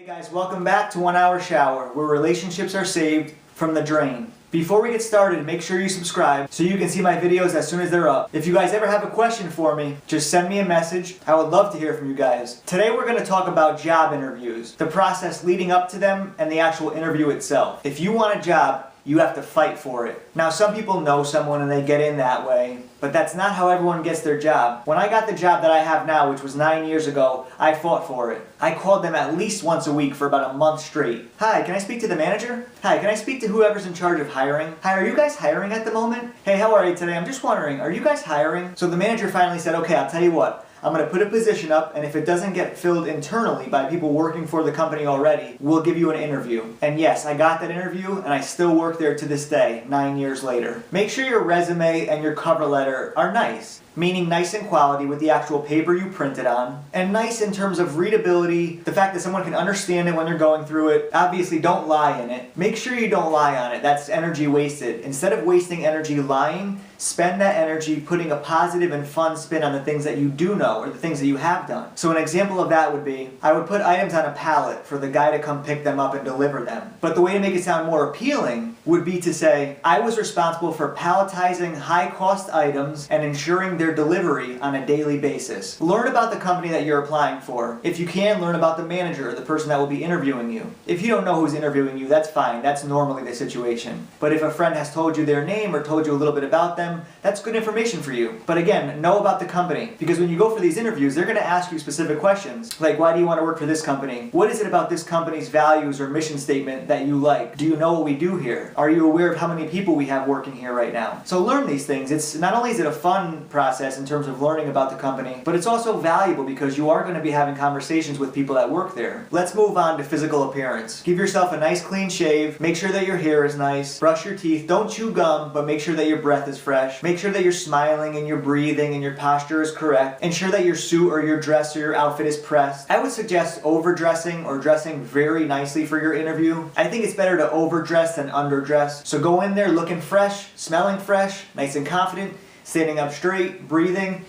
Hey guys, welcome back to 1 Hour Shower, where relationships are saved from the drain. Before we get started, make sure you subscribe so you can see my videos as soon as they're up. If you guys ever have a question for me, just send me a message. I would love to hear from you guys. Today we're going to talk about job interviews, the process leading up to them, and the actual interview itself. If you want a job, you have to fight for it. Now, some people know someone and they get in that way, but that's not how everyone gets their job. When I got the job that I have now, which was 9 years ago, I fought for it. I called them at least once a week for about a month straight. Hi, can I speak to the manager? Hi, can I speak to whoever's in charge of hiring? Hi, are you guys hiring at the moment? Hey, how are you today? I'm just wondering, are you guys hiring? So the manager finally said, okay, I'll tell you what. I'm going to put a position up, and if it doesn't get filled internally by people working for the company already, we'll give you an interview. And yes, I got that interview, and I still work there to this day, 9 years later. Make sure your resume and your cover letter are nice, meaning nice in quality with the actual paper you printed on, and nice in terms of readability, the fact that someone can understand it when they're going through it. Obviously, don't lie in it. Make sure you don't lie on it. That's energy wasted. Instead of wasting energy lying, spend that energy putting a positive and fun spin on the things that you do know or the things that you have done. So an example of that would be, I would put items on a pallet for the guy to come pick them up and deliver them. But the way to make it sound more appealing would be to say, I was responsible for palletizing high-cost items and ensuring their delivery on a daily basis. Learn about the company that you're applying for. If you can, learn about the manager or the person that will be interviewing you. If you don't know who's interviewing you, that's fine. That's normally the situation. But if a friend has told you their name or told you a little bit about them, that's good information for you. But again, know about the company. Because when you go for these interviews, they're going to ask you specific questions. Like, why do you want to work for this company? What is it about this company's values or mission statement that you like? Do you know what we do here? Are you aware of how many people we have working here right now? So learn these things. It's not only is it a fun process in terms of learning about the company, but it's also valuable because you are going to be having conversations with people that work there. Let's move on to physical appearance. Give yourself a nice clean shave. Make sure that your hair is nice. Brush your teeth. Don't chew gum, but make sure that your breath is fresh. Make sure that you're smiling and you're breathing and your posture is correct. Ensure that your suit or your dress or your outfit is pressed. I would suggest overdressing or dressing very nicely for your interview. I think it's better to overdress than underdress. So go in there looking fresh, smelling fresh, nice and confident, standing up straight, breathing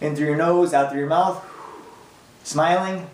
in through your nose, out through your mouth, smiling.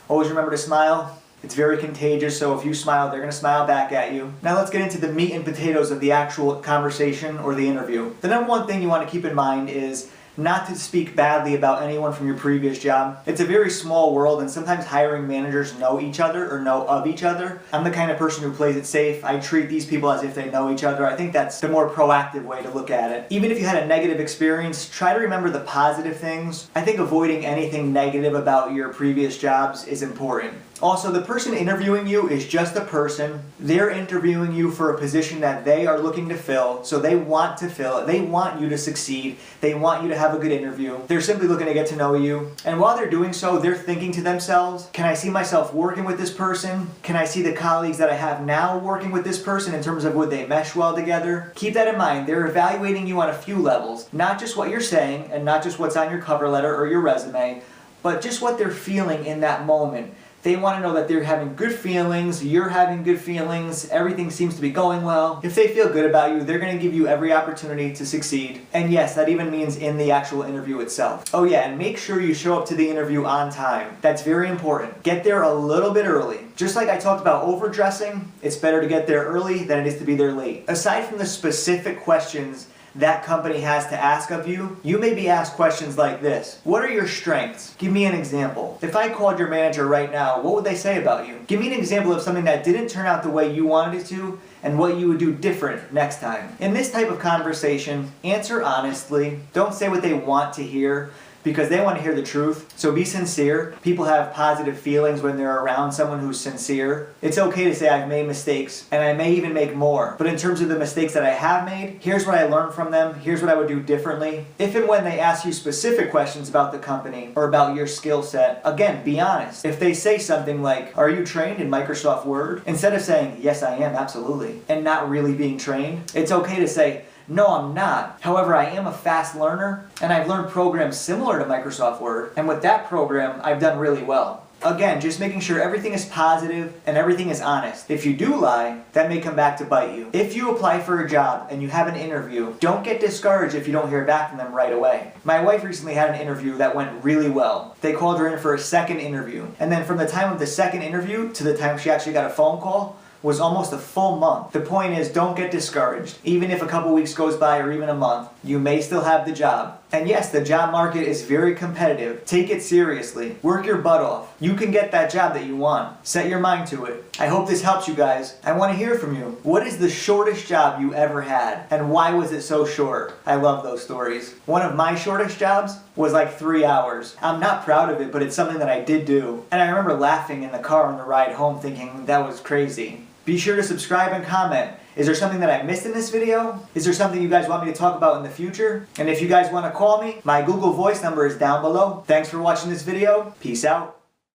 Always remember to smile. It's very contagious, so if you smile, they're going to smile back at you. Now let's get into the meat and potatoes of the actual conversation or the interview. The number one thing you want to keep in mind is not to speak badly about anyone from your previous job. It's a very small world, and sometimes hiring managers know each other or know of each other. I'm the kind of person who plays it safe. I treat these people as if they know each other. I think that's the more proactive way to look at it. Even if you had a negative experience, try to remember the positive things. I think avoiding anything negative about your previous jobs is important. Also, the person interviewing you is just a person. They're interviewing you for a position that they are looking to fill, so they want to fill it. They want you to succeed. They want you to have a good interview. They're simply looking to get to know you. And while they're doing so, they're thinking to themselves, can I see myself working with this person? Can I see the colleagues that I have now working with this person in terms of would they mesh well together? Keep that in mind. They're evaluating you on a few levels. Not just what you're saying and not just what's on your cover letter or your resume, but just what they're feeling in that moment. They want to know that they're having good feelings, you're having good feelings, everything seems to be going well. If they feel good about you, they're going to give you every opportunity to succeed. And yes, that even means in the actual interview itself. Oh yeah, and make sure you show up to the interview on time. That's very important. Get there a little bit early. Just like I talked about overdressing, it's better to get there early than it is to be there late. Aside from the specific questions that company has to ask of you, you may be asked questions like this. What are your strengths? Give me an example. If I called your manager right now, what would they say about you? Give me an example of something that didn't turn out the way you wanted it to and what you would do different next time. In this type of conversation, answer honestly. Don't say what they want to hear, because they want to hear the truth. So be sincere. People have positive feelings when they're around someone who's sincere. It's okay to say I've made mistakes, and I may even make more. But in terms of the mistakes that I have made, here's what I learned from them, here's what I would do differently. If and when they ask you specific questions about the company or about your skill set, again, be honest. If they say something like, are you trained in Microsoft Word? Instead of saying, yes I am, absolutely, and not really being trained, it's okay to say, no, I'm not. However, I am a fast learner, and I've learned programs similar to Microsoft Word, and with that program, I've done really well. Again, just making sure everything is positive and everything is honest. If you do lie, that may come back to bite you. If you apply for a job and you have an interview, don't get discouraged if you don't hear back from them right away. My wife recently had an interview that went really well. They called her in for a second interview. And then from the time of the second interview to the time she actually got a phone call, was almost a full month. The point is, don't get discouraged. Even if a couple weeks goes by or even a month, you may still have the job. And yes, the job market is very competitive. Take it seriously. Work your butt off. You can get that job that you want. Set your mind to it. I hope this helps you guys. I want to hear from you. What is the shortest job you ever had? And why was it so short? I love those stories. One of my shortest jobs was like 3 hours. I'm not proud of it, but it's something that I did do. And I remember laughing in the car on the ride home thinking that was crazy. Be sure to subscribe and comment. Is there something that I missed in this video? Is there something you guys want me to talk about in the future? And if you guys want to call me, my Google Voice number is down below. Thanks for watching this video. Peace out.